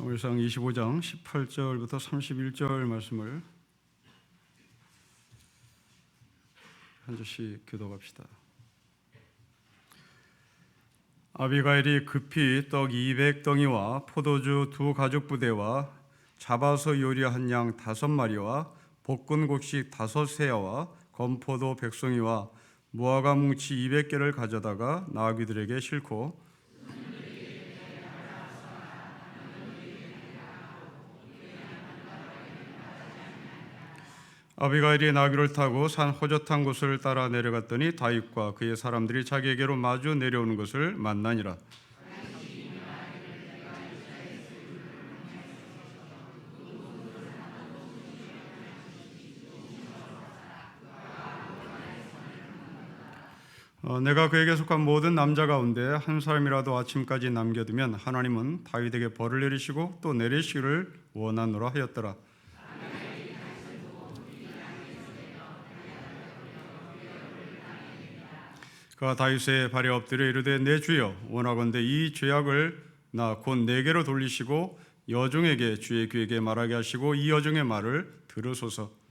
사무엘상 25장 18절부터 31절 말씀을 한 절씩 교독합시다. 아비가일이 급히 떡 200덩이와 포도주 2가죽 부대와 잡아서 요리한 양 5마리와 볶은 곡식 5세야와 건포도 100송이와 무화과 뭉치 200개를 가져다가 나귀들에게 싣고 아비가일이 나귀를 타고 산 호젓한 곳을 따라 내려갔더니 다윗과 그의 사람들이 자기에게로 마주 내려오는 것을 만나니라. 내가 그에게 속한 모든 남자 가운데 한 사람이라도 아침까지 남겨두면 하나님은 다윗에게 벌을 내리시고 또 내리시기를 원하노라 하였더라. 그가 다윗의 발에 엎드려 이르되 내 주여 원하건대 이 죄악을 나 곧 내게로 돌리시고 여종에게 주의 귀에게 말하게 하시고 이 여종의 말을 들으소서.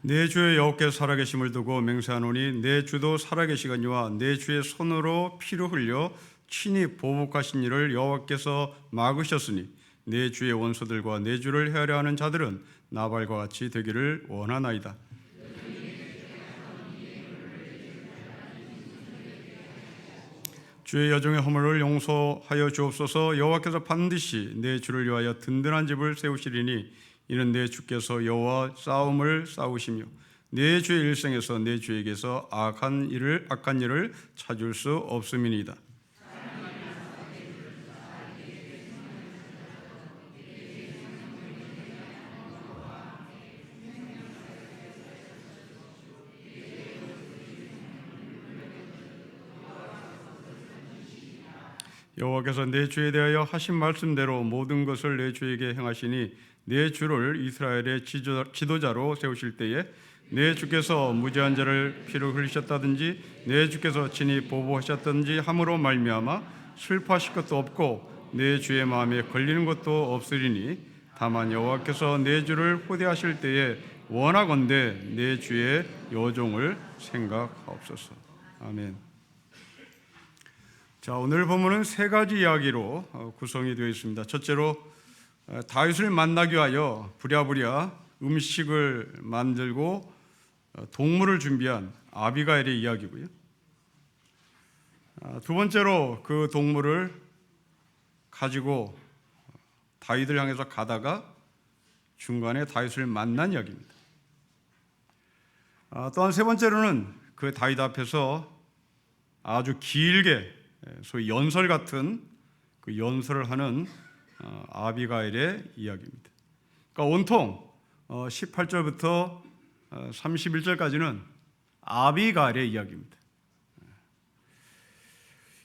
내 주의 여호와께서 살아계심을 두고 맹세하노니 내 주도 살아계시거니와 내 주의 손으로 피를 흘려 친히 보복하신 일을 여호와께서 막으셨으니 내 주의 원수들과 내 주를 헤아려 하는 자들은 나발과 같이 되기를 원하나이다. 주의 여종의 허물을 용서하여 주옵소서. 여호와께서 반드시 내 주를 위하여 든든한 집을 세우시리니 이는 내 주께서 여호와 싸움을 싸우시며 내 주의 일생에서 내 주에게서 악한 일을 찾을 수 없음이니이다. 여호와께서 내 주에 대하여 하신 말씀대로 모든 것을 내 주에게 행하시니 내 주를 이스라엘의 지도자로 세우실 때에 내 주께서 무죄한 자를 피를 흘리셨다든지 내 주께서 친히 보복하셨다든지 함으로 말미암아 슬퍼하실 것도 없고 내 주의 마음에 걸리는 것도 없으리니 다만 여호와께서 내 주를 호대하실 때에 원하건대 내 주의 여종을 생각하옵소서. 아멘. 자, 오늘 본문은 3가지 이야기로 구성이 되어 있습니다. 첫째로 다윗을 만나기 위하여 부랴부랴 음식을 만들고 동물을 준비한 아비가일의 이야기고요. 두 번째로 그 동물을 가지고 다윗을 향해서 가다가 중간에 다윗을 만난 이야기입니다. 또한 세 번째로는 그 다윗 앞에서 아주 길게 소위 연설 같은 그 연설을 하는 아비가일의 이야기입니다. 그러니까 온통 18절부터 31절까지는 아비가일의 이야기입니다.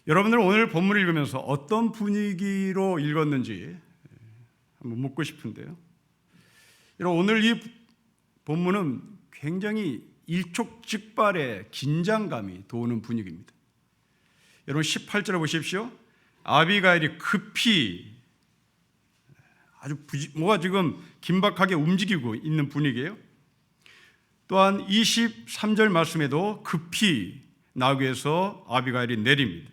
여러분들 오늘 본문을 읽으면서 어떤 분위기로 읽었는지 한번 묻고 싶은데요. 오늘 이 본문은 굉장히 일촉즉발의 긴장감이 도는 분위기입니다. 여러분 18절을 보십시오. 아비가일이 급히 아주 뭐가 지금 긴박하게 움직이고 있는 분위기예요. 또한 23절 말씀에도 급히 나귀에서 아비가일이 내립니다.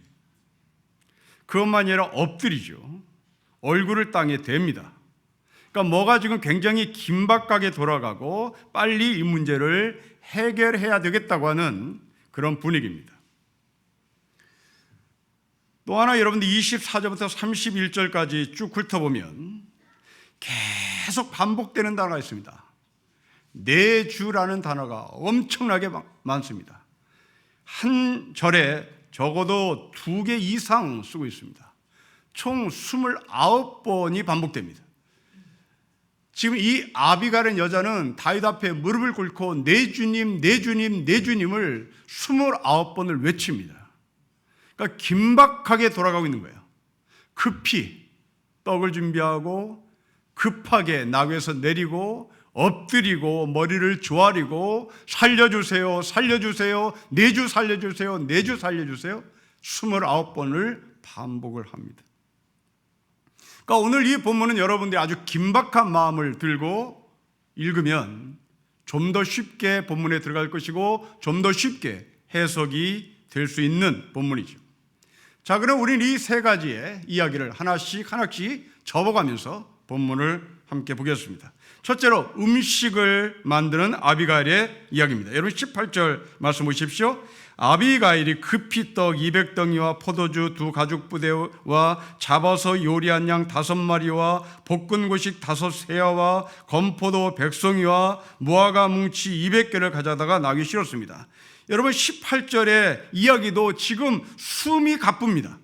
그것만이 아니라 엎드리죠. 얼굴을 땅에 댑니다. 그러니까 뭐가 지금 굉장히 긴박하게 돌아가고 빨리 이 문제를 해결해야 되겠다고 하는 그런 분위기입니다. 또 하나 여러분들 24절부터 31절까지 쭉 훑어보면 계속 반복되는 단어가 있습니다. 내 주라는 단어가 엄청나게 많습니다. 한 절에 적어도 2개 이상 쓰고 있습니다. 총 29번이 반복됩니다. 지금 이 아비가일은 여자는 다윗 앞에 무릎을 꿇고 내 주님, 내 주님, 내 주님을 29번을 외칩니다. 그러니까 긴박하게 돌아가고 있는 거예요. 급히 떡을 준비하고 급하게 나귀에서 내리고 엎드리고 머리를 조아리고 살려주세요, 살려주세요, 내주 살려주세요, 내주 살려주세요 29번을 반복을 합니다. 그러니까 오늘 이 본문은 여러분들이 아주 긴박한 마음을 들고 읽으면 좀 더 쉽게 본문에 들어갈 것이고 좀 더 쉽게 해석이 될 수 있는 본문이죠. 자, 그럼 우리는 이 세 가지의 이야기를 하나씩 접어가면서 본문을 함께 보겠습니다. 첫째로 음식을 만드는 아비가일의 이야기입니다. 여러분 18절 말씀 보십시오. 아비가일이 급히 떡 200덩이와 포도주 2가죽부대와 잡아서 요리한 양 5마리와 볶은 고식 5세아와 건포도 100송이와 무화과 뭉치 200개를 가져다가 나귀 실었습니다. 여러분 18절의 이야기도 지금 숨이 가쁩니다.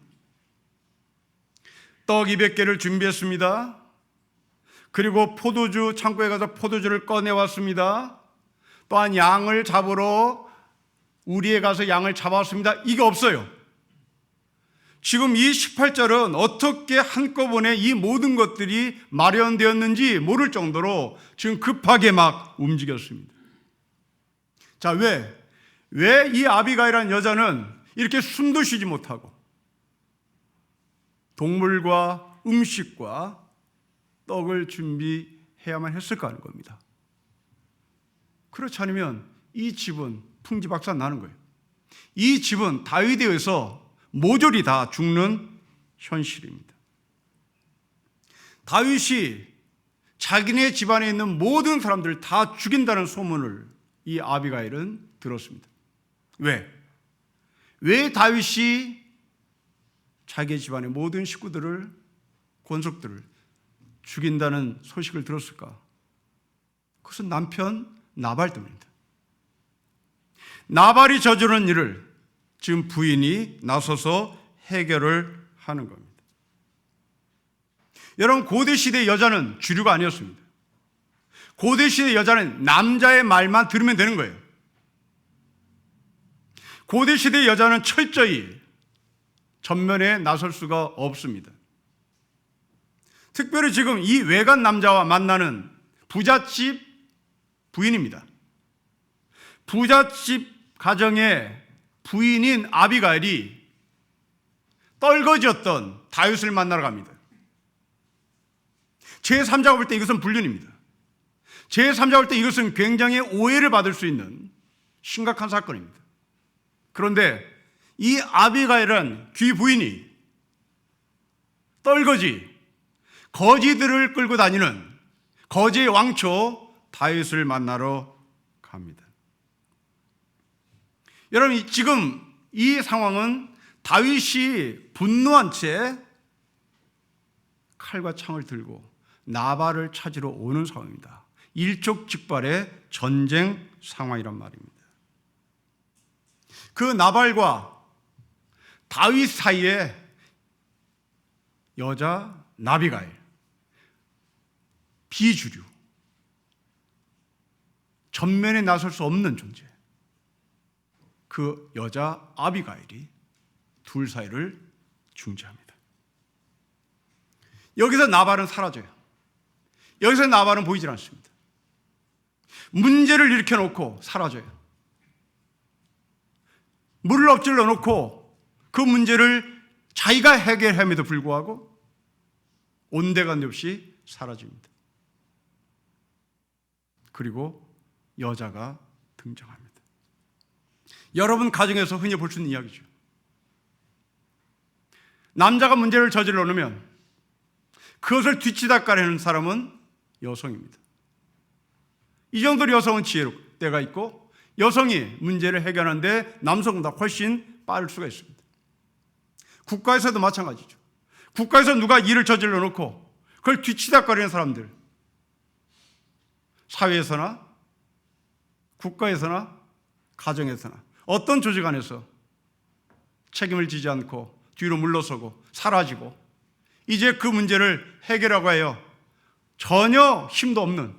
떡 200개를 준비했습니다. 그리고 포도주 창고에 가서 포도주를 꺼내왔습니다. 또한 양을 잡으러 우리에 가서 양을 잡아왔습니다. 이게 없어요. 지금 이 18절은 어떻게 한꺼번에 이 모든 것들이 마련되었는지 모를 정도로 지금 급하게 막 움직였습니다. 자, 왜 이 아비가일이라는 여자는 이렇게 숨도 쉬지 못하고 동물과 음식과 떡을 준비해야만 했을까 하는 겁니다. 그렇지 않으면 이 집은 풍지박산 나는 거예요. 이 집은 다윗에 의해서 모조리 다 죽는 현실입니다. 다윗이 자기네 집안에 있는 모든 사람들을 다 죽인다는 소문을 이 아비가일은 들었습니다. 왜 다윗이 자기 집안의 모든 식구들을, 권속들을 죽인다는 소식을 들었을까? 그것은 남편 나발 때문입니다. 나발이 저지른 일을 지금 부인이 나서서 해결을 하는 겁니다. 여러분, 고대시대 여자는 주류가 아니었습니다. 고대시대 여자는 남자의 말만 들으면 되는 거예요. 고대시대 여자는 철저히 전면에 나설 수가 없습니다. 특별히 지금 이 외간 남자와 만나는 부잣집 부인입니다. 부잣집 가정의 부인인 아비가일이 떨거지였던 다윗을 만나러 갑니다. 제3자가 볼 때 이것은 불륜입니다. 제3자가 볼 때 이것은 굉장히 오해를 받을 수 있는 심각한 사건입니다. 그런데 이 아비가일은 귀 부인이 떨거지, 거지들을 끌고 다니는 거지의 왕초 다윗을 만나러 갑니다. 여러분, 지금 이 상황은 다윗이 분노한 채 칼과 창을 들고 나발을 찾으러 오는 상황입니다. 일촉즉발의 전쟁 상황이란 말입니다. 그 나발과 다윗 사이에 여자 나비가일, 비주류, 전면에 나설 수 없는 존재, 그 여자 아비가일이 둘 사이를 중재합니다. 여기서 나발은 사라져요. 여기서 나발은 보이질 않습니다. 문제를 일으켜놓고 사라져요. 물을 엎질러 놓고 그 문제를 자기가 해결함에도 불구하고 온데간데 없이 사라집니다. 그리고 여자가 등장합니다. 여러분 가정에서 흔히 볼 수 있는 이야기죠. 남자가 문제를 저질러 놓으면 그것을 뒤치다까리는 사람은 여성입니다. 이 정도로 여성은 지혜롭고 때가 있고 여성이 문제를 해결하는데 남성보다 훨씬 빠를 수가 있습니다. 국가에서도 마찬가지죠. 국가에서 누가 일을 저질러 놓고 그걸 뒤치다거리는 사람들, 사회에서나 국가에서나 가정에서나 어떤 조직 안에서 책임을 지지 않고 뒤로 물러서고 사라지고 이제 그 문제를 해결하고 해요. 전혀 힘도 없는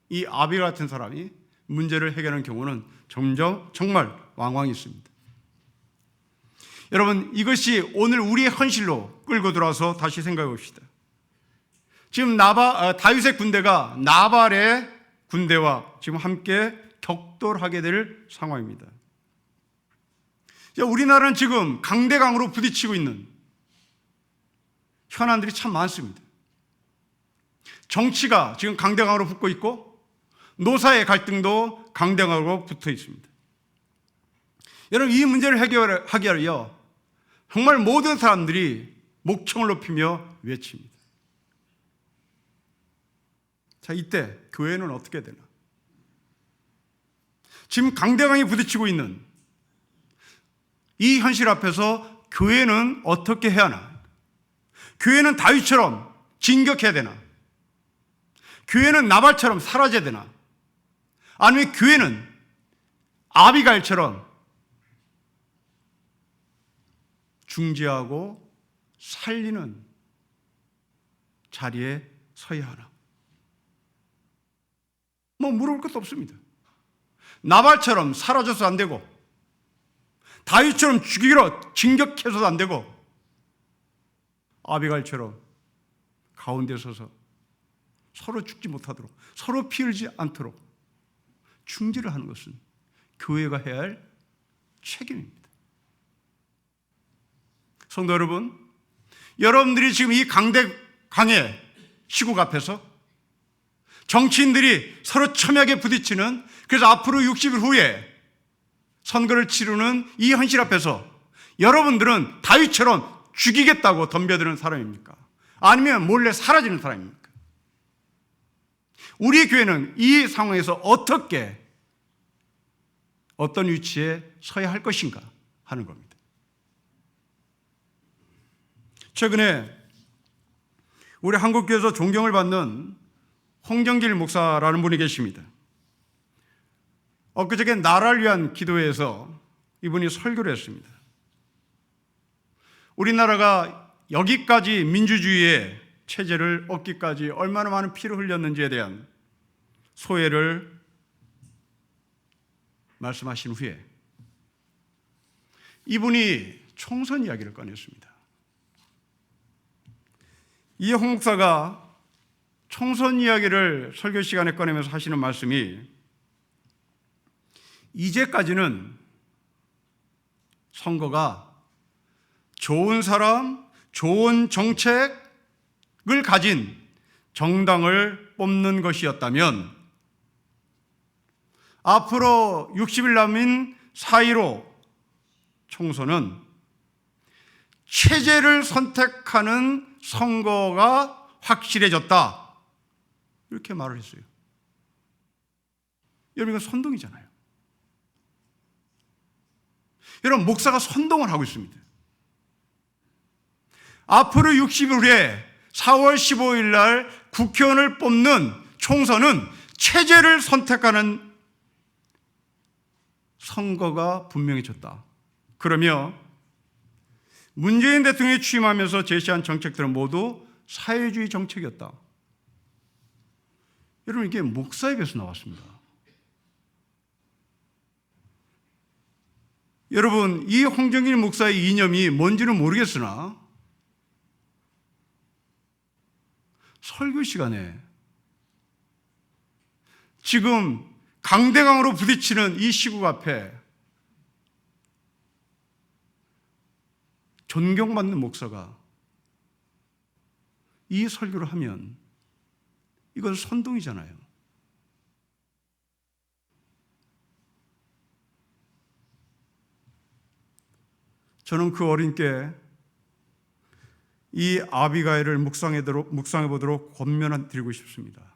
이 아비 같은 사람이 문제를 해결하는 경우는 점점 정말 왕왕 있습니다. 여러분, 이것이 오늘 우리의 현실로 끌고 들어와서 다시 생각해 봅시다. 지금 다윗의 군대가 나발의 군대와 지금 함께 격돌하게 될 상황입니다. 우리나라는 지금 강대강으로 부딪히고 있는 현안들이 참 많습니다. 정치가 지금 강대강으로 붙고 있고 노사의 갈등도 강대강으로 붙어 있습니다. 여러분, 이 문제를 해결하기 위하여 정말 모든 사람들이 목청을 높이며 외칩니다. 자, 이때 교회는 어떻게 되나? 지금 강대강이 부딪히고 있는 이 현실 앞에서 교회는 어떻게 해야 하나? 교회는 다윗처럼 진격해야 되나? 교회는 나발처럼 사라져야 되나? 아니면 교회는 아비가일처럼 중재하고 살리는 자리에 서야 하나? 물어볼 것도 없습니다. 나발처럼 사라져서 안 되고 다윗처럼 죽이러 진격해서도 안 되고 아비가일처럼 가운데 서서 서로 죽지 못하도록, 서로 피 흘리지 않도록 중재를 하는 것은 교회가 해야 할 책임입니다. 성도 여러분, 여러분들이 지금 이 강의 시국 앞에서 정치인들이 서로 첨예하게 부딪히는, 그래서 앞으로 60일 후에 선거를 치르는 이 현실 앞에서 여러분들은 다윗처럼 죽이겠다고 덤벼드는 사람입니까? 아니면 몰래 사라지는 사람입니까? 우리 교회는 이 상황에서 어떤 위치에 서야 할 것인가 하는 겁니다. 최근에 우리 한국교회에서 존경을 받는 홍정길 목사라는 분이 계십니다. 엊그저께 나라를 위한 기도회에서 이분이 설교를 했습니다. 우리나라가 여기까지 민주주의의 체제를 얻기까지 얼마나 많은 피를 흘렸는지에 대한 소회를 말씀하신 후에 이분이 총선 이야기를 꺼냈습니다. 이 홍 목사가 총선 이야기를 설교 시간에 꺼내면서 하시는 말씀이, 이제까지는 선거가 좋은 사람, 좋은 정책을 가진 정당을 뽑는 것이었다면 앞으로 60일 남은 4.15 총선은 체제를 선택하는 선거가 확실해졌다, 이렇게 말을 했어요. 여러분, 이건 선동이잖아요. 여러분, 목사가 선동을 하고 있습니다. 앞으로 60일 후에 4월 15일 날 국회의원을 뽑는 총선은 체제를 선택하는 선거가 분명해졌다. 그러며 문재인 대통령이 취임하면서 제시한 정책들은 모두 사회주의 정책이었다. 여러분, 이게 목사 입에서 나왔습니다. 여러분, 이 홍정길 목사의 이념이 뭔지는 모르겠으나 설교 시간에 지금 강대강으로 부딪히는 이 시국 앞에 존경받는 목사가 이 설교를 하면 이건 선동이잖아요. 저는 그 어린께 이 아비가일을 묵상해 보도록 권면드리고 싶습니다.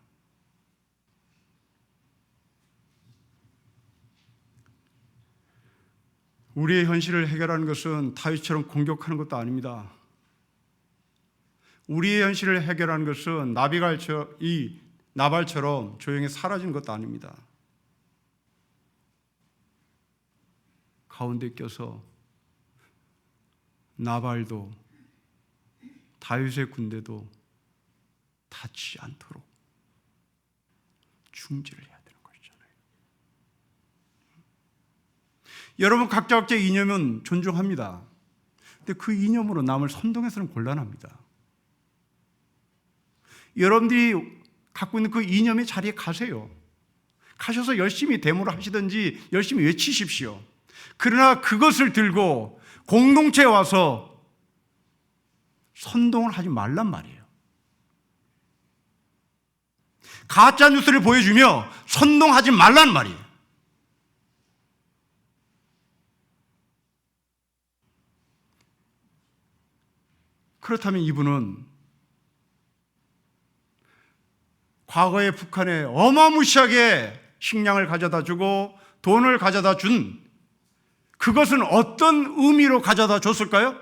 우리의 현실을 해결하는 것은 다윗처럼 공격하는 것도 아닙니다. 우리의 현실을 해결하는 것은 나발처럼 조용히 사라지는 것도 아닙니다. 가운데 껴서 나발도 다윗의 군대도 닿지 않도록 중재를 해야 되는 것이잖아요. 여러분, 각자의 이념은 존중합니다. 근데 그 이념으로 남을 선동해서는 곤란합니다. 여러분들이 갖고 있는 그 이념의 자리에 가세요. 가셔서 열심히 데모를 하시든지 열심히 외치십시오. 그러나 그것을 들고 공동체에 와서 선동을 하지 말란 말이에요. 가짜 뉴스를 보여주며 선동하지 말란 말이에요. 그렇다면 이분은 과거에 북한에 어마무시하게 식량을 가져다 주고 돈을 가져다 준 그것은 어떤 의미로 가져다 줬을까요?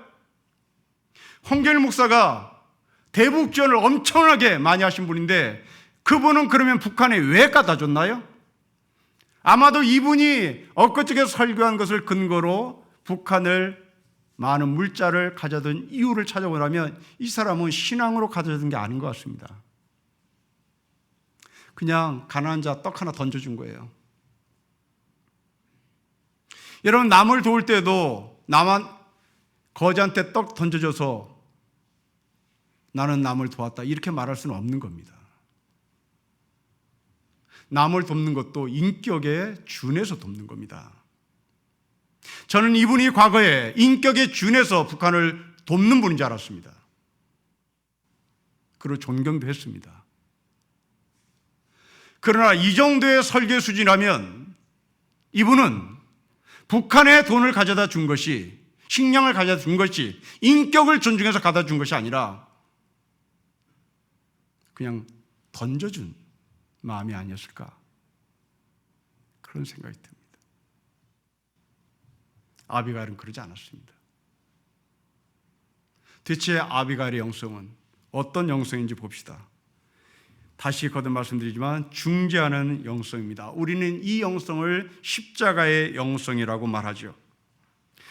홍길 목사가 대북지원을 엄청나게 많이 하신 분인데 그분은 그러면 북한에 왜 갖다 줬나요? 아마도 이분이 엊그저께 설교한 것을 근거로 북한을 많은 물자를 가져든 이유를 찾아보라면 이 사람은 신앙으로 가져든 게 아닌 것 같습니다. 그냥 가난한 자 떡 하나 던져준 거예요. 여러분, 남을 도울 때도 나만 거지한테 떡 던져줘서 나는 남을 도왔다 이렇게 말할 수는 없는 겁니다. 남을 돕는 것도 인격에 준해서 돕는 겁니다. 저는 이분이 과거에 인격에 준해서 북한을 돕는 분인 줄 알았습니다. 그리고 존경도 했습니다. 그러나 이 정도의 설계 수준이라면 이분은 북한에 돈을 가져다 준 것이, 식량을 가져다 준 것이 인격을 존중해서 가져다 준 것이 아니라 그냥 던져준 마음이 아니었을까, 그런 생각이 듭니다. 아비가일은 그러지 않았습니다. 대체 아비가일의 영성은 어떤 영성인지 봅시다. 다시 거듭 말씀드리지만 중재하는 영성입니다. 우리는 이 영성을 십자가의 영성이라고 말하죠.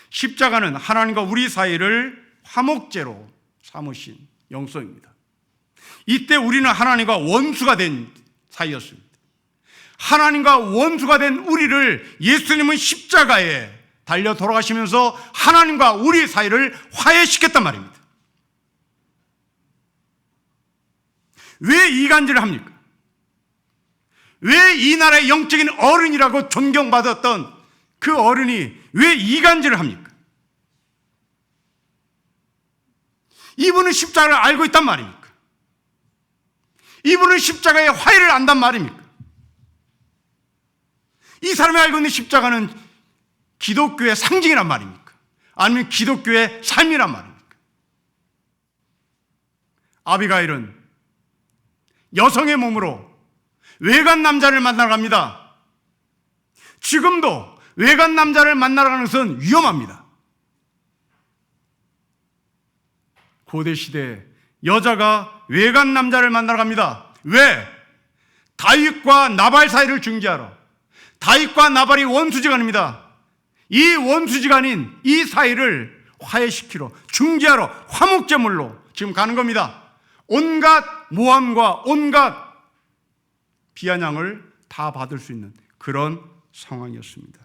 십자가는 하나님과 우리 사이를 화목제로 삼으신 영성입니다. 이때 우리는 하나님과 원수가 된 사이였습니다. 하나님과 원수가 된 우리를 예수님은 십자가에 달려 돌아가시면서 하나님과 우리 사이를 화해시켰단 말입니다. 왜 이간질을 합니까? 왜 이 나라의 영적인 어른이라고 존경받았던 그 어른이 왜 이간질을 합니까? 이분은 십자가를 알고 있단 말입니까? 이분은 십자가의 화해를 안단 말입니까? 이 사람이 알고 있는 십자가는 기독교의 상징이란 말입니까? 아니면 기독교의 삶이란 말입니까? 아비가일은 여성의 몸으로 외간 남자를 만나러 갑니다. 지금도 외간 남자를 만나러 가는 것은 위험합니다. 고대 시대에 여자가 외간 남자를 만나러 갑니다. 왜? 다윗과 나발 사이를 중재하러. 다윗과 나발이 원수지간입니다. 이 원수지간인 이 사이를 화해시키러, 중재하러, 화목제물로 지금 가는 겁니다. 온갖 모함과 온갖 비아냥을 다 받을 수 있는 그런 상황이었습니다.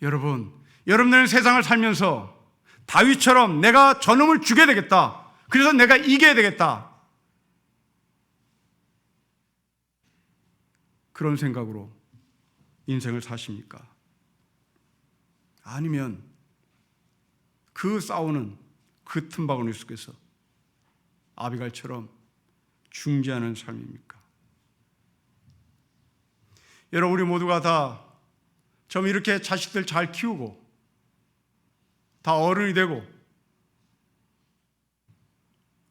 여러분들은 세상을 살면서 다윗처럼 내가 저놈을 죽여야 되겠다, 그래서 내가 이겨야 되겠다, 그런 생각으로 인생을 사십니까? 아니면 그 싸우는 그 틈바구니 속에서 아비가일처럼 중재하는 삶입니까? 여러분, 우리 모두가 다 좀 이렇게 자식들 잘 키우고 다 어른이 되고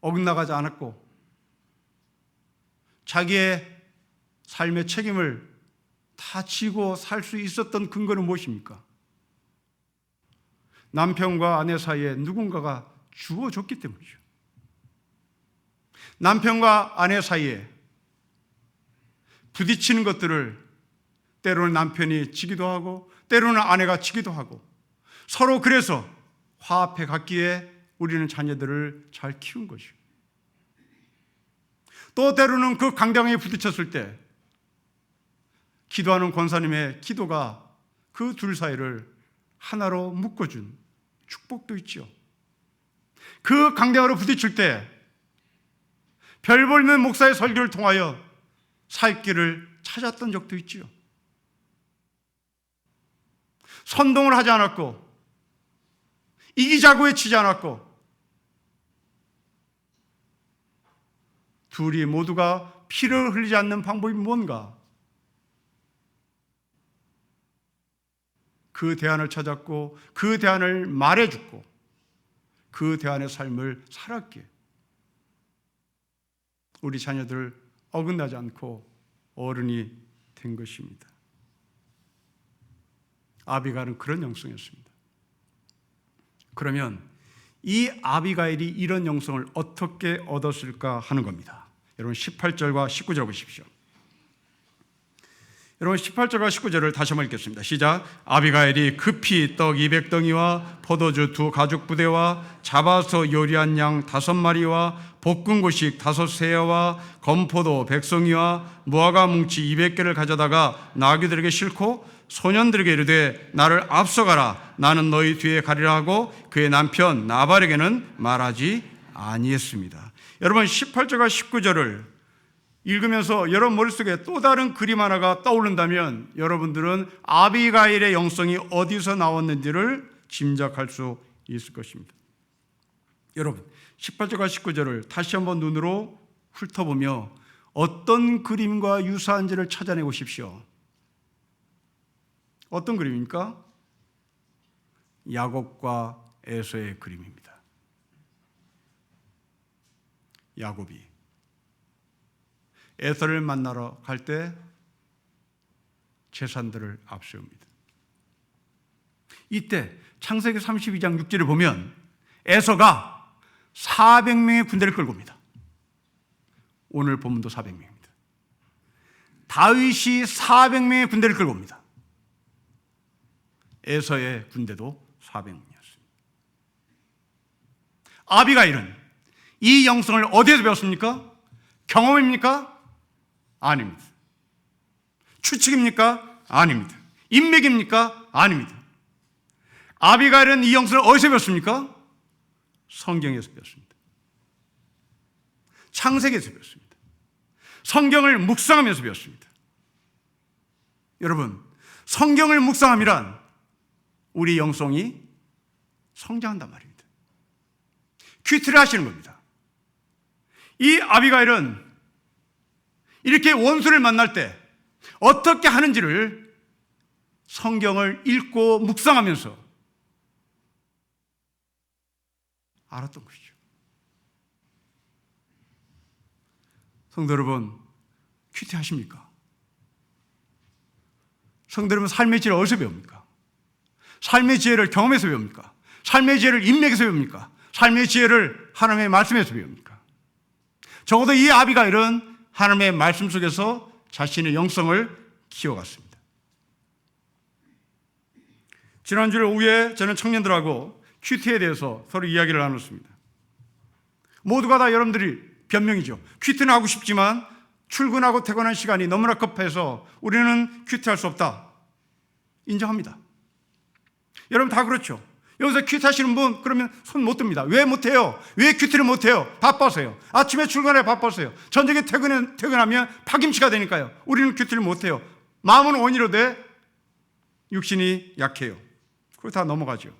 어긋나가지 않았고 자기의 삶의 책임을 다 지고 살 수 있었던 근거는 무엇입니까? 남편과 아내 사이에 누군가가 죽어줬기 때문이죠. 남편과 아내 사이에 부딪히는 것들을 때로는 남편이 지기도 하고 때로는 아내가 지기도 하고 서로 그래서 화합해 갔기에 우리는 자녀들을 잘 키운 것이죠. 또 때로는 그 강경에 부딪혔을 때 기도하는 권사님의 기도가 그 둘 사이를 하나로 묶어준 축복도 있죠. 그 강대하로 부딪힐 때 별 보이는 목사의 설교를 통하여 살 길을 찾았던 적도 있지요. 선동을 하지 않았고 이기자고 외치지 않았고 둘이 모두가 피를 흘리지 않는 방법이 뭔가? 그 대안을 찾았고 그 대안을 말해주고 그 대안의 삶을 살았기에 우리 자녀들 어긋나지 않고 어른이 된 것입니다. 아비가일은 그런 영성이었습니다. 그러면 이 아비가일이 이런 영성을 어떻게 얻었을까 하는 겁니다. 여러분 18절과 19절 보십시오. 여러분 18절과 19절을 다시 한번 읽겠습니다. 시작. 아비가일이 급히 떡 200덩이와 포도주 2가죽부대와 잡아서 요리한 양 5마리와 볶은 고식 5세야와 건포도 100송이와 무화과 뭉치 200개를 가져다가 나귀들에게 싣고 소년들에게 이르되 나를 앞서가라, 나는 너희 뒤에 가리라 하고 그의 남편 나발에게는 말하지 아니했습니다. 여러분 18절과 19절을 읽으면서 여러분 머릿속에 또 다른 그림 하나가 떠오른다면 여러분들은 아비가일의 영성이 어디서 나왔는지를 짐작할 수 있을 것입니다. 여러분 18절과 19절을 다시 한번 눈으로 훑어보며 어떤 그림과 유사한지를 찾아내 보십시오. 어떤 그림입니까? 야곱과 에서의 그림입니다. 야곱이 에서를 만나러 갈 때 재산들을 앞세웁니다. 이때 창세기 32장 6절을 보면 에서가 400명의 군대를 끌고 옵니다. 오늘 본문도 400명입니다. 다윗이 400명의 군대를 끌고 옵니다. 에서의 군대도 400명이었습니다. 아비가일은 이 영성을 어디에서 배웠습니까? 경험입니까? 아닙니다. 추측입니까? 아닙니다. 인맥입니까? 아닙니다. 아비가일은 이 영성을 어디서 배웠습니까? 성경에서 배웠습니다. 창세기에서 배웠습니다. 성경을 묵상하면서 배웠습니다. 여러분, 성경을 묵상함이란 우리 영성이 성장한단 말입니다. 큐티를 하시는 겁니다. 이 아비가일은 이렇게 원수를 만날 때 어떻게 하는지를 성경을 읽고 묵상하면서 알았던 것이죠. 성도 여러분, 큐티 하십니까? 성도 여러분, 삶의 지혜를 어디서 배웁니까? 삶의 지혜를 경험에서 배웁니까? 삶의 지혜를 인맥에서 배웁니까? 삶의 지혜를 하나님의 말씀에서 배웁니까? 적어도 이 아비가일은 하나님의 말씀 속에서 자신의 영성을 키워갔습니다. 지난주 오후에 저는 청년들하고 큐티에 대해서 서로 이야기를 나눴습니다. 모두가 다 여러분들이 변명이죠. 큐티는 하고 싶지만 출근하고 퇴근하는 시간이 너무나 급해서 우리는 큐티할 수 없다. 인정합니다. 여러분 다 그렇죠. 여기서 큐티 하시는 분 그러면 손 못 듭니다. 왜 못해요? 왜 큐티를 못해요? 바빠서요. 아침에 출근해 바빠서요. 저녁에 퇴근하면 파김치가 되니까요. 우리는 큐티를 못해요. 마음은 원이로되 육신이 약해요. 그거 다 넘어가죠.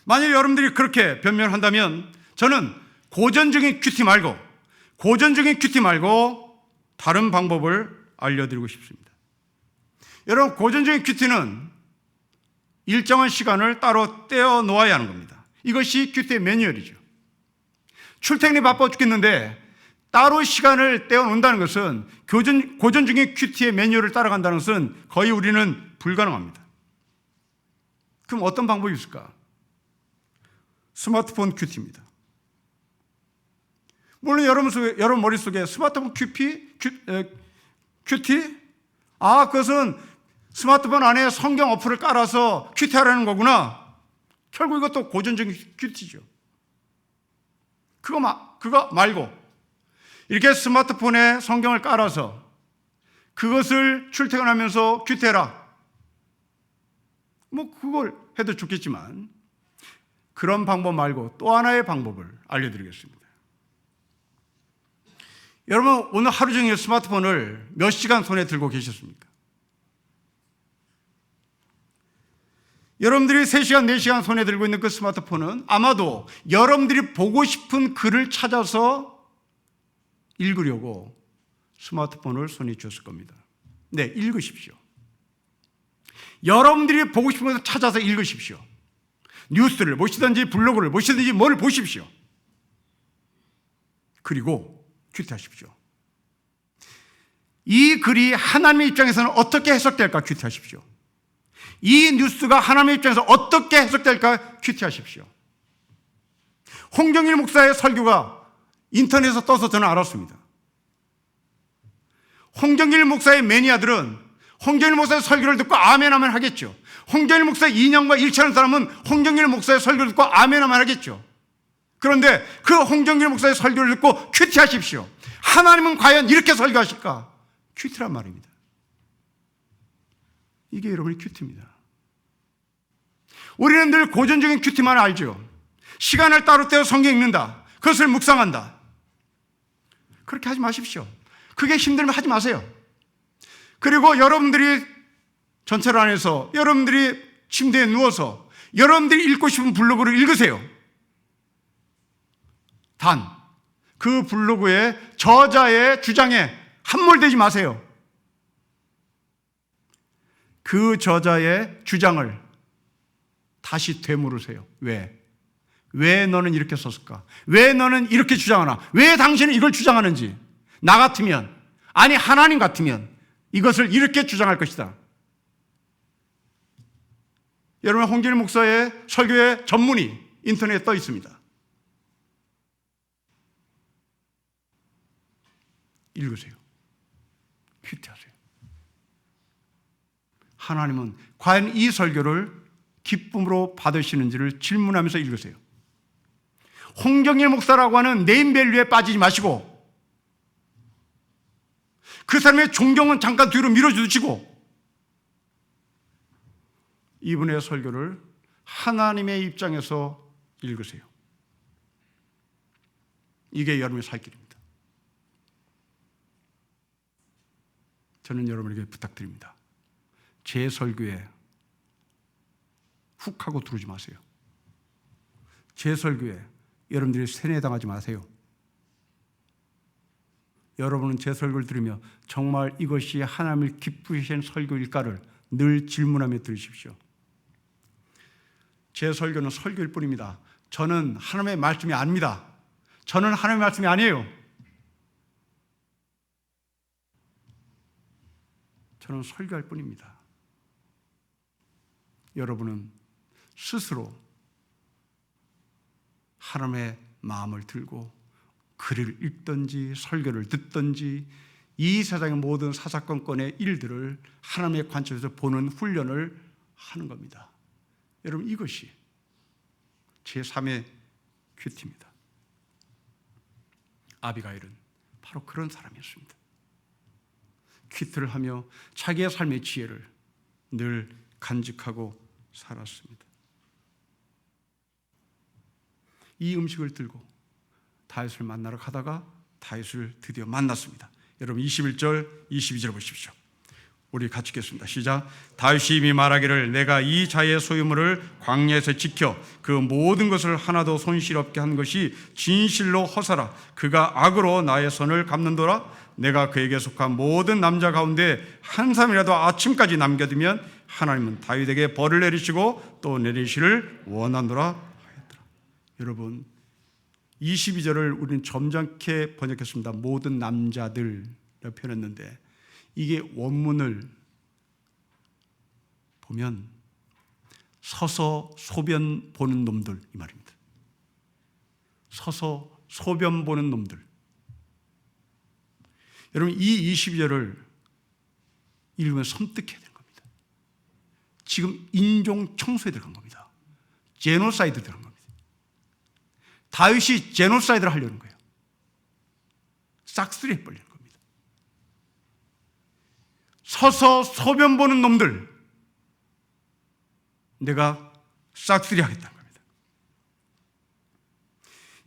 만약 여러분들이 그렇게 변명한다면 저는 고전적인 큐티 말고 다른 방법을 알려드리고 싶습니다. 여러분, 고전적인 큐티는 일정한 시간을 따로 떼어 놓아야 하는 겁니다. 이것이 큐티의 매뉴얼이죠. 출퇴근이 바빠 죽겠는데 따로 시간을 떼어 놓는다는 것은 고전적인 큐티의 매뉴얼을 따라간다는 것은 거의 우리는 불가능합니다. 그럼 어떤 방법이 있을까? 스마트폰 큐티입니다. 물론 여러분 머릿속에 스마트폰 큐티? 그것은 스마트폰 안에 성경 어플을 깔아서 큐티하라는 거구나. 결국 이것도 고전적인 큐티죠. 그거 말고 이렇게 스마트폰에 성경을 깔아서 그것을 출퇴근하면서 큐티해라. 그걸 해도 좋겠지만 그런 방법 말고 또 하나의 방법을 알려드리겠습니다. 여러분, 오늘 하루 종일 스마트폰을 몇 시간 손에 들고 계셨습니까? 여러분들이 3시간, 4시간 손에 들고 있는 그 스마트폰은 아마도 여러분들이 보고 싶은 글을 찾아서 읽으려고 스마트폰을 손에 쥐었을 겁니다. 네, 읽으십시오. 여러분들이 보고 싶은 것을 찾아서 읽으십시오. 뉴스를 보시든지 블로그를 보시든지 뭘 보십시오. 그리고 큐티하십시오. 이 글이 하나님의 입장에서는 어떻게 해석될까 큐티하십시오. 이 뉴스가 하나님의 입장에서 어떻게 해석될까 큐티하십시오. 홍정일 목사의 설교가 인터넷에서 떠서 저는 알았습니다. 홍정일 목사의 매니아들은 홍정일 목사의 설교를 듣고 아멘 아멘 하겠죠. 홍정일 목사의 인연과 일치하는 사람은 홍정일 목사의 설교를 듣고 아멘 아멘 하겠죠. 그런데 그 홍정일 목사의 설교를 듣고 큐티하십시오. 하나님은 과연 이렇게 설교하실까? 큐티란 말입니다. 이게 여러분의 큐티입니다. 우리는 늘 고전적인 큐티만 알죠. 시간을 따로 떼어 성경 읽는다. 그것을 묵상한다. 그렇게 하지 마십시오. 그게 힘들면 하지 마세요. 그리고 여러분들이 전철 안에서 여러분들이 침대에 누워서 여러분들이 읽고 싶은 블로그를 읽으세요. 단, 그 블로그의 저자의 주장에 함몰되지 마세요. 그 저자의 주장을 다시 되물으세요. 왜 너는 이렇게 썼을까? 왜 너는 이렇게 주장하나? 왜 당신은 이걸 주장하는지? 나 같으면, 아니 하나님 같으면 이것을 이렇게 주장할 것이다. 여러분, 홍진일 목사의 설교의 전문이 인터넷에 떠 있습니다. 읽으세요. 큐티하세요. 하나님은 과연 이 설교를 기쁨으로 받으시는지를 질문하면서 읽으세요. 홍정일 목사라고 하는 네임밸류에 빠지지 마시고 그 사람의 존경은 잠깐 뒤로 밀어주시고 이분의 설교를 하나님의 입장에서 읽으세요. 이게 여러분의 살 길입니다. 저는 여러분에게 부탁드립니다. 제 설교에 훅 하고 들어오지 마세요. 제 설교에 여러분들이 세뇌당하지 마세요. 여러분은 제 설교를 들으며 정말 이것이 하나님을 기쁘시는 설교일까를 늘 질문하며 들으십시오. 제 설교는 설교일 뿐입니다. 저는 하나님의 말씀이 아닙니다. 저는 하나님의 말씀이 아니에요. 저는 설교할 뿐입니다. 여러분은 스스로 하나님의 마음을 들고 글을 읽든지 설교를 듣든지 이 세상의 모든 사사건건의 일들을 하나님의 관점에서 보는 훈련을 하는 겁니다. 여러분, 이것이 제3의 큐티입니다. 아비가일은 바로 그런 사람이었습니다. 큐티를 하며 자기의 삶의 지혜를 늘 간직하고 살았습니다. 이 음식을 들고 다윗을 만나러 가다가 다윗을 드디어 만났습니다. 여러분 21절, 22절 보십시오. 우리 같이 읽겠습니다. 시작. 다윗이 이미 말하기를 내가 이 자의 소유물을 광야에서 지켜 그 모든 것을 하나도 손실 없게 한 것이 진실로 허사라. 그가 악으로 나의 손을 갚는도라. 내가 그에게 속한 모든 남자 가운데 한 사람이라도 아침까지 남겨두면 하나님은 다윗에게 벌을 내리시고 또 내리시를 원하노라 하였더라. 여러분 22절을 우리는 점잖게 번역했습니다. 모든 남자들 표현했는데 이게 원문을 보면 서서 소변 보는 놈들 이 말입니다. 서서 소변 보는 놈들. 여러분 이 22절을 읽으면 섬뜩해야 되는 겁니다. 지금 인종 청소에 들어간 겁니다. 제노사이드 들어간 겁니다. 다윗이 제노사이드를 하려는 거예요. 싹쓸이 해버리는 겁니다. 서서 소변 보는 놈들 내가 싹쓸이 하겠다는 겁니다.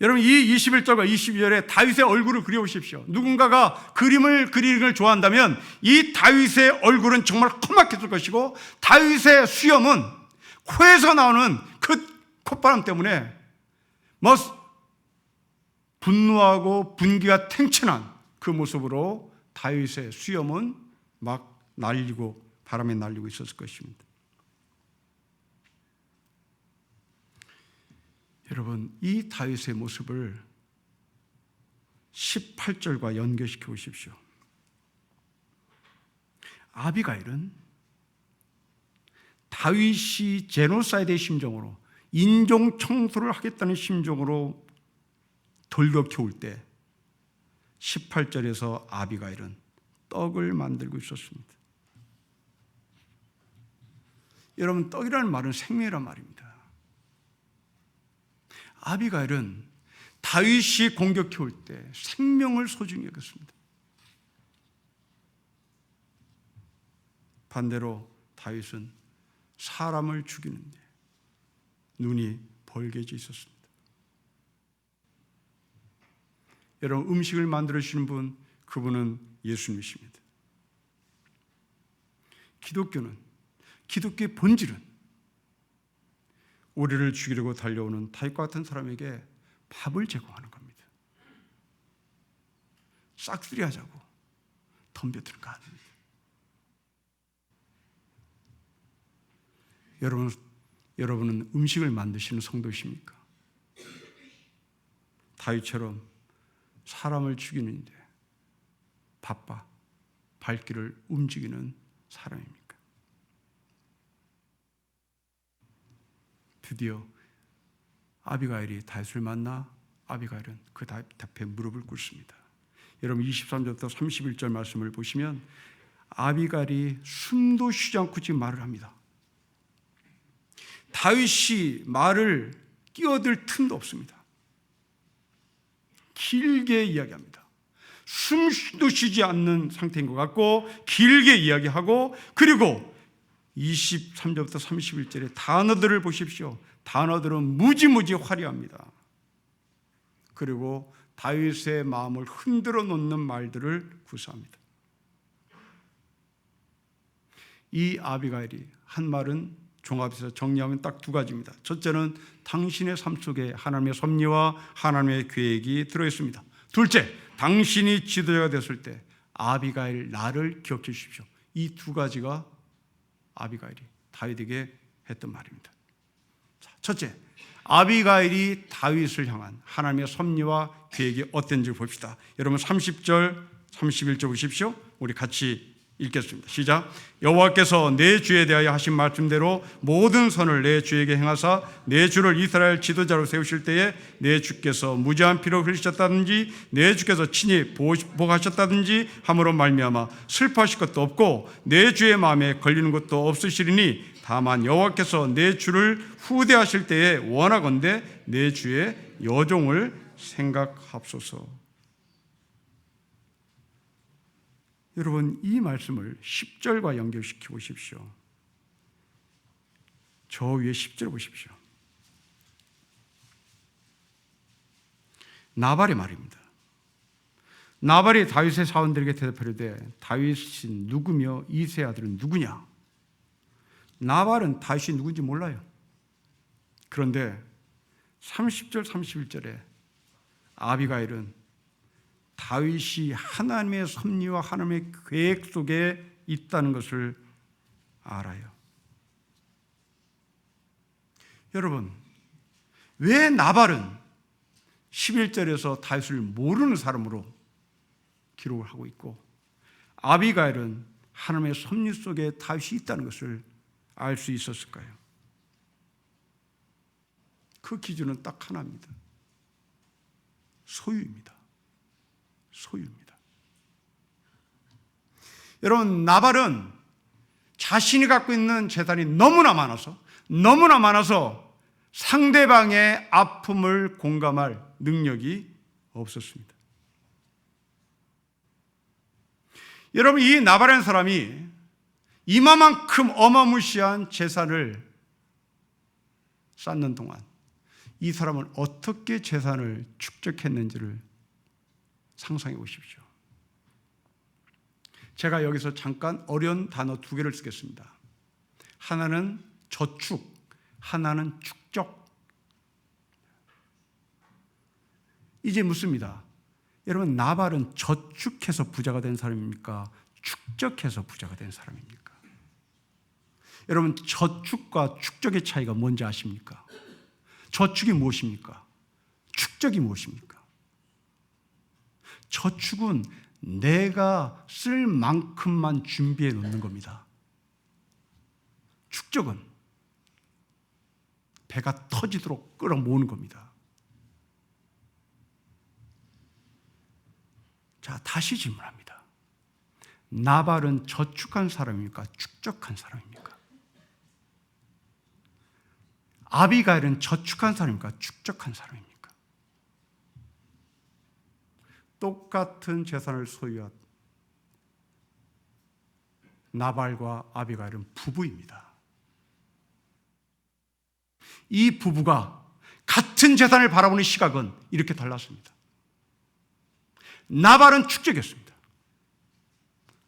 여러분, 이 21절과 22절에 다윗의 얼굴을 그려보십시오. 누군가가 그림을 그리는 걸 좋아한다면 이 다윗의 얼굴은 정말 험악했을 것이고, 다윗의 수염은 코에서 나오는 그 콧바람 때문에 분노하고 분기가 탱천한 그 모습으로 다윗의 수염은 막 날리고 바람에 날리고 있었을 것입니다. 여러분, 이 다윗의 모습을 18절과 연결시켜 보십시오. 아비가일은 다윗이 제노사이드의 심정으로, 인종 청소를 하겠다는 심정으로 돌격해 올 때 18절에서 아비가일은 떡을 만들고 있었습니다. 여러분, 떡이라는 말은 생명이란 말입니다. 아비가일은 다윗이 공격해 올 때 생명을 소중히 여겼습니다. 반대로 다윗은 사람을 죽이는데 눈이 벌게져 있었습니다. 여러분, 음식을 만들어주시는 분, 그분은 예수님이십니다. 기독교의 본질은 우리를 죽이려고 달려오는 다윗과 같은 사람에게 밥을 제공하는 겁니다. 싹쓸이 하자고 덤벼드는 거 아닙니다. 여러분은 음식을 만드시는 성도이십니까? 다윗처럼 사람을 죽이는데 바빠 발길을 움직이는 사람입니까? 드디어 아비가일이 다윗을 만나 아비가일은 그 다윗 앞에 무릎을 꿇습니다. 여러분, 23절부터 31절 말씀을 보시면 아비가일이 숨도 쉬지 않고 지금 말을 합니다. 다윗이 말을 끼어들 틈도 없습니다. 길게 이야기합니다. 숨도 쉬지 않는 상태인 것 같고 길게 이야기하고, 그리고 23절부터 31절의 단어들을 보십시오. 단어들은 무지무지 화려합니다. 그리고 다윗의 마음을 흔들어 놓는 말들을 구사합니다. 이 아비가일이 한 말은 종합해서 정리하면 딱 두 가지입니다. 첫째는 당신의 삶 속에 하나님의 섭리와 하나님의 계획이 들어있습니다. 둘째, 당신이 지도자가 됐을 때 아비가일 나를 기억해 주십시오. 이 두 가지가 아비가일이 다윗에게 했던 말입니다. 첫째, 아비가일이 다윗을 향한 하나님의 섭리와 계획이 어땠는지 봅시다. 여러분, 30절, 31절 보십시오. 우리 같이 읽겠습니다. 시작. 여호와께서 내 주에 대하여 하신 말씀대로 모든 선을 내 주에게 행하사 내 주를 이스라엘 지도자로 세우실 때에 내 주께서 무죄한 피로 흘리셨다든지 내 주께서 친히 보복하셨다든지 함으로 말미암아 슬퍼하실 것도 없고 내 주의 마음에 걸리는 것도 없으시리니 다만 여호와께서 내 주를 후대하실 때에 원하건대 내 주의 여종을 생각합소서. 여러분, 이 말씀을 10절과 연결시켜 보십시오. 저 위에 10절 보십시오. 나발의 말입니다. 나발이 다윗의 사원들에게 대답하려되 다윗이 누구며 이새의 아들은 누구냐? 나발은 다윗이 누군지 몰라요. 그런데 30절 31절에 아비가일은 다윗이 하나님의 섭리와 하나님의 계획 속에 있다는 것을 알아요. 여러분, 왜 나발은 11절에서 다윗을 모르는 사람으로 기록을 하고 있고 아비가일은 하나님의 섭리 속에 다윗이 있다는 것을 알 수 있었을까요? 그 기준은 딱 하나입니다. 소유입니다. 여러분, 나발은 자신이 갖고 있는 재산이 너무나 많아서 상대방의 아픔을 공감할 능력이 없었습니다. 여러분, 이 나발이라는 사람이 이마만큼 어마무시한 재산을 쌓는 동안 이 사람은 어떻게 재산을 축적했는지를 상상해 보십시오. 제가 여기서 잠깐 어려운 단어 두 개를 쓰겠습니다. 하나는 저축, 하나는 축적. 이제 묻습니다. 여러분, 나발은 저축해서 부자가 된 사람입니까? 축적해서 부자가 된 사람입니까? 여러분, 저축과 축적의 차이가 뭔지 아십니까? 저축이 무엇입니까? 축적이 무엇입니까? 저축은 내가 쓸 만큼만 준비해 놓는 겁니다. 축적은 배가 터지도록 끌어모으는 겁니다. 자, 다시 질문합니다. 나발은 저축한 사람입니까? 축적한 사람입니까? 아비가일은 저축한 사람입니까? 축적한 사람입니까? 똑같은 재산을 소유한 나발과 아비가일은 부부입니다. 이 부부가 같은 재산을 바라보는 시각은 이렇게 달랐습니다. 나발은 축적이었습니다.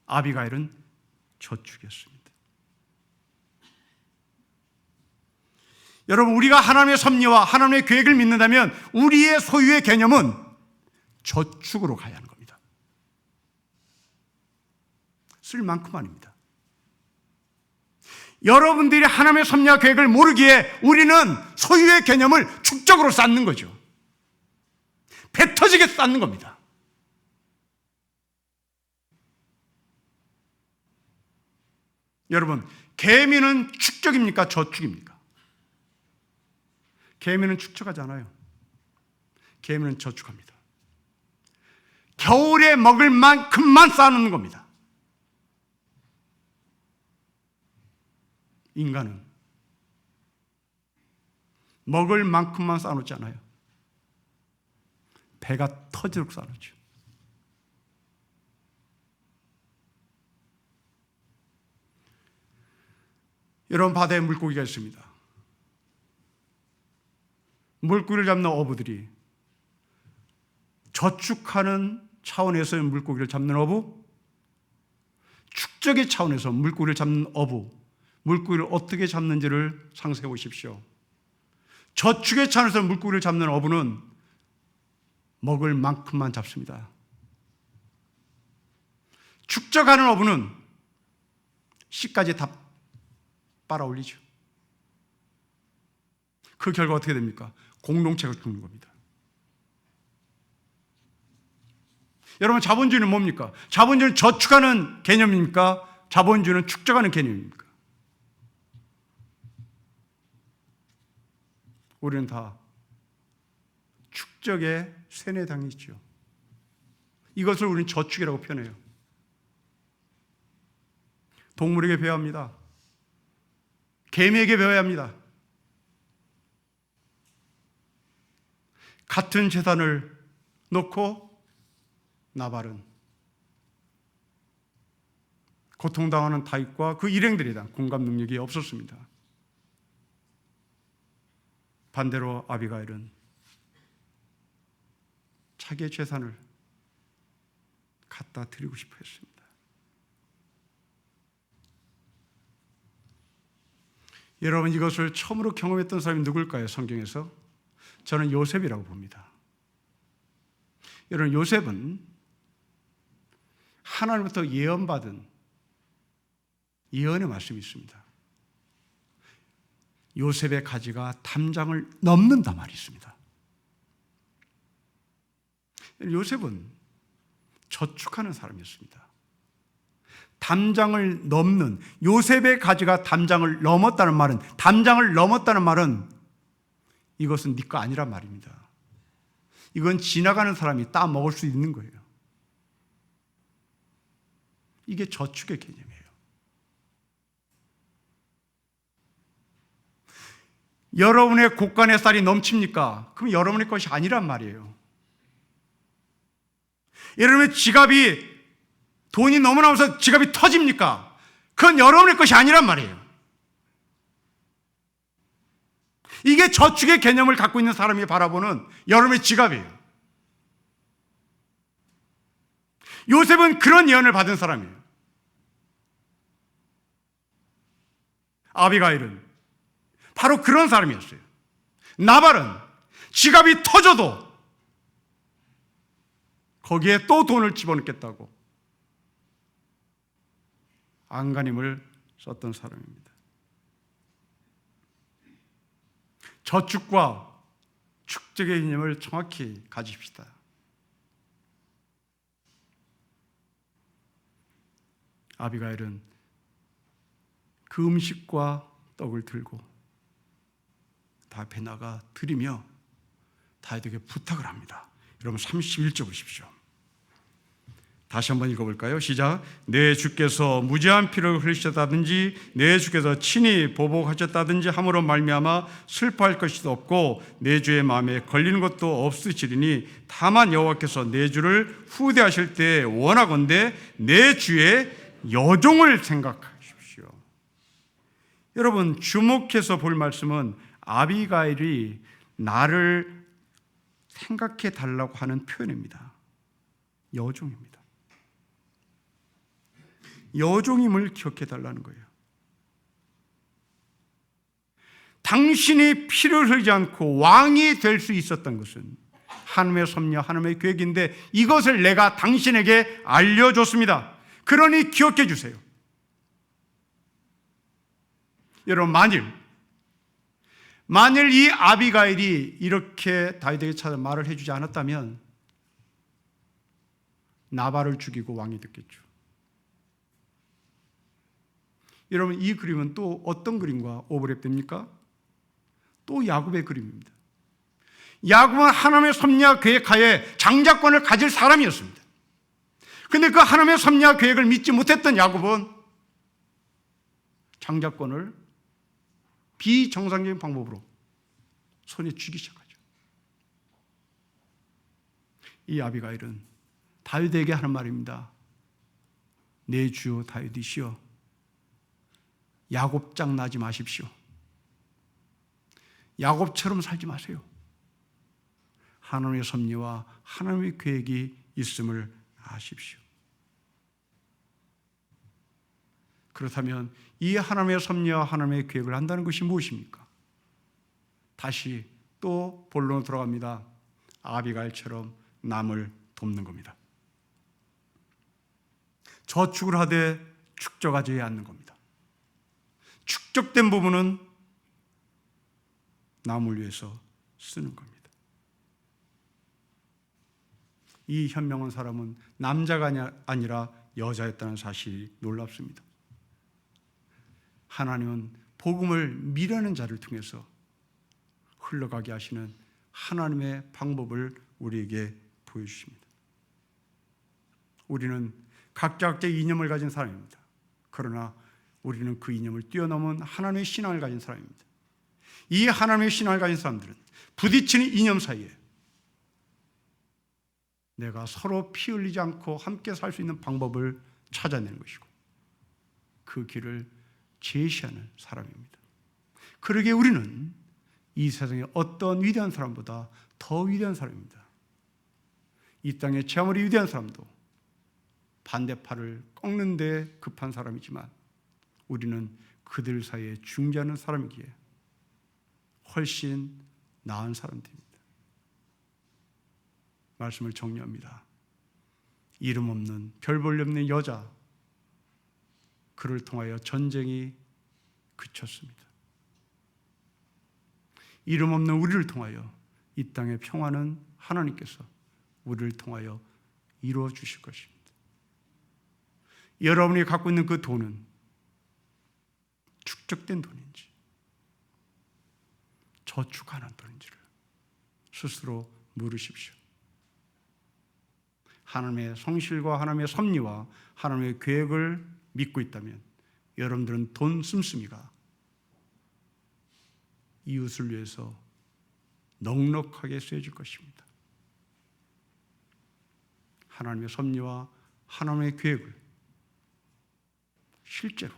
아비가일은 저축이었습니다. 여러분, 우리가 하나님의 섭리와 하나님의 계획을 믿는다면 우리의 소유의 개념은 저축으로 가야 하는 겁니다. 쓸 만큼 아닙니다. 여러분들이 하나님의 섭리와 계획을 모르기에 우리는 소유의 개념을 축적으로 쌓는 거죠. 배 터지게 쌓는 겁니다. 여러분, 개미는 축적입니까? 저축입니까? 개미는 축적하지 않아요. 개미는 저축합니다. 겨울에 먹을 만큼만 쌓아놓는 겁니다. 인간은 먹을 만큼만 쌓아놓지 않아요. 배가 터지도록 쌓아놓죠. 여러분, 바다에 물고기가 있습니다. 물고기를 잡는 어부들이 저축하는 차원에서의 물고기를 잡는 어부, 축적의 차원에서 물고기를 잡는 어부, 물고기를 어떻게 잡는지를 상상해 보십시오. 저축의 차원에서 물고기를 잡는 어부는 먹을 만큼만 잡습니다. 축적하는 어부는 씨까지 다 빨아올리죠. 그 결과 어떻게 됩니까? 공동체가 죽는 겁니다. 여러분, 자본주의는 뭡니까? 자본주의는 저축하는 개념입니까? 자본주의는 축적하는 개념입니까? 우리는 다 축적에 세뇌당했죠. 이것을 우리는 저축이라고 표현해요. 동물에게 배워야 합니다. 개미에게 배워야 합니다. 같은 재산을 놓고 나발은 고통당하는 다윗과 그 일행들에 대한 공감 능력이 없었습니다. 반대로 아비가일은 자기의 재산을 갖다 드리고 싶어 했습니다. 여러분, 이것을 처음으로 경험했던 사람이 누굴까요? 성경에서? 저는 요셉이라고 봅니다. 여러분, 요셉은 하나님부터 예언받은 예언의 말씀이 있습니다. 요셉의 가지가 담장을 넘는다 말이 있습니다. 요셉은 저축하는 사람이었습니다. 담장을 넘는, 요셉의 가지가 담장을 넘었다는 말은, 담장을 넘었다는 말은 이것은 네 거 아니란 말입니다. 이건 지나가는 사람이 따 먹을 수 있는 거예요. 이게 저축의 개념이에요. 여러분의 곳간의 쌀이 넘칩니까? 그럼 여러분의 것이 아니란 말이에요. 여러분의 지갑이, 돈이 너무 나와서 지갑이 터집니까? 그건 여러분의 것이 아니란 말이에요. 이게 저축의 개념을 갖고 있는 사람이 바라보는 여러분의 지갑이에요. 요셉은 그런 예언을 받은 사람이에요. 아비가일은 바로 그런 사람이었어요. 나발은 지갑이 터져도 거기에 또 돈을 집어넣겠다고 안간힘을 썼던 사람입니다. 저축과 축적의 개념을 정확히 가집시다. 아비가일은 그 음식과 떡을 들고 다윗에 나가 드리며 다윗에게 부탁을 합니다. 여러분 31절 보십시오. 다시 한번 읽어볼까요? 시작. 내 주께서 무죄한 피를 흘리셨다든지 내 주께서 친히 보복하셨다든지 함으로 말미암아 슬퍼할 것이 없고 내 주의 마음에 걸리는 것도 없으시리니 다만 여호와께서 내 주를 후대하실 때 원하건대 내 주의 여종을 생각하십시오. 여러분 주목해서 볼 말씀은 아비가일이 나를 생각해 달라고 하는 표현입니다. 여종입니다. 여종임을 기억해 달라는 거예요. 당신이 피를 흘리지 않고 왕이 될 수 있었던 것은 하나님의 섭리, 하나님의 계획인데 이것을 내가 당신에게 알려줬습니다. 그러니 기억해 주세요. 여러분 만일 이 아비가일이 이렇게 다윗에게 찾아 말을 해주지 않았다면 나발을 죽이고 왕이 됐겠죠. 여러분 이 그림은 또 어떤 그림과 오버랩됩니까? 또 야곱의 그림입니다. 야곱은 하나님의 섭리와 계획하에 장자권을 가질 사람이었습니다. 그런데 그 하나님의 섭리와 계획을 믿지 못했던 야곱은 장자권을 비정상적인 방법으로 손에 쥐기 시작하죠. 이 아비가일은 다윗에게 하는 말입니다. 내 주 다윗이시여 야곱장 나지 마십시오. 야곱처럼 살지 마세요. 하나님의 섭리와 하나님의 계획이 있음을 아십시오. 그렇다면 이 하나님의 섭리와 하나님의 계획을 한다는 것이 무엇입니까? 다시 또 본론으로 들어갑니다. 아비가일처럼 남을 돕는 겁니다. 저축을 하되 축적하지 않는 겁니다. 축적된 부분은 남을 위해서 쓰는 겁니다. 이 현명한 사람은 남자가 아니라 여자였다는 사실이 놀랍습니다. 하나님은 복음을 미라는 자를 통해서 흘러가게 하시는 하나님의 방법을 우리에게 보여주십니다. 우리는 각자의 이념을 가진 사람입니다. 그러나 우리는 그 이념을 뛰어넘은 하나님의 신앙을 가진 사람입니다. 이 하나님의 신앙을 가진 사람들은 부딪히는 이념 사이에 내가 서로 피 흘리지 않고 함께 살 수 있는 방법을 찾아내는 것이고 그 길을 제시하는 사람입니다. 그러기에 우리는 이 세상의 어떤 위대한 사람보다 더 위대한 사람입니다. 이 땅에 제 아무리 위대한 사람도 반대팔을 꺾는 데 급한 사람이지만 우리는 그들 사이에 중재하는 사람이기에 훨씬 나은 사람들입니다. 말씀을 정리합니다. 이름 없는 별 볼 일 없는 여자, 그를 통하여 전쟁이 그쳤습니다. 이름 없는 우리를 통하여 이 땅의 평화는 하나님께서 우리를 통하여 이루어 주실 것입니다. 여러분이 갖고 있는 그 돈은 축적된 돈인지 저축하는 돈인지를 스스로 물으십시오. 하나님의 성실과 하나님의 섭리와 하나님의 계획을 믿고 있다면 여러분들은 돈 씀씀이가 이웃을 위해서 넉넉하게 쓰여질 것입니다. 하나님의 섭리와 하나님의 계획을 실제로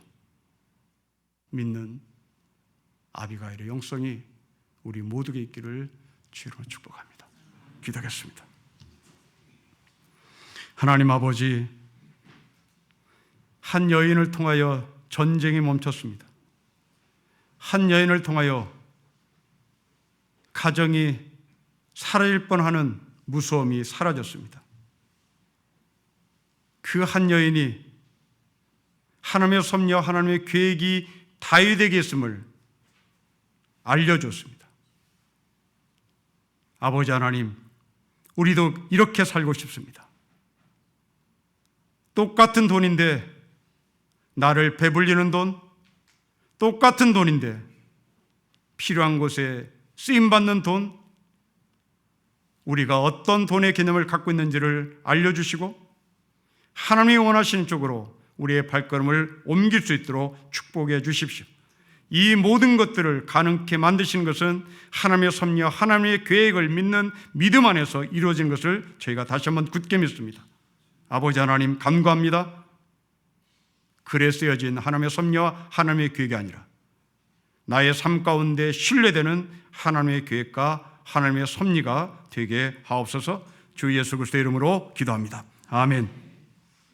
믿는 아비가일의 영성이 우리 모두에게 있기를 주로 축복합니다. 기도하겠습니다. 하나님 아버지, 한 여인을 통하여 전쟁이 멈췄습니다. 한 여인을 통하여 가정이 사라질 뻔하는 무서움이 사라졌습니다. 그 한 여인이 하나님의 섭리와 하나님의 계획이 다윗에게 있음을 알려줬습니다. 아버지 하나님, 우리도 이렇게 살고 싶습니다. 똑같은 돈인데 나를 배불리는 돈, 똑같은 돈인데 필요한 곳에 쓰임받는 돈, 우리가 어떤 돈의 개념을 갖고 있는지를 알려주시고 하나님이 원하시는 쪽으로 우리의 발걸음을 옮길 수 있도록 축복해 주십시오. 이 모든 것들을 가능케 만드시는 것은 하나님의 섭리와 하나님의 계획을 믿는 믿음 안에서 이루어진 것을 저희가 다시 한번 굳게 믿습니다. 아버지 하나님 간구합니다. 글에 쓰여진 하나님의 섭리와 하나님의 계획이 아니라 나의 삶 가운데 신뢰되는 하나님의 계획과 하나님의 섭리가 되게 하옵소서. 주 예수 그리스도의 이름으로 기도합니다. 아멘.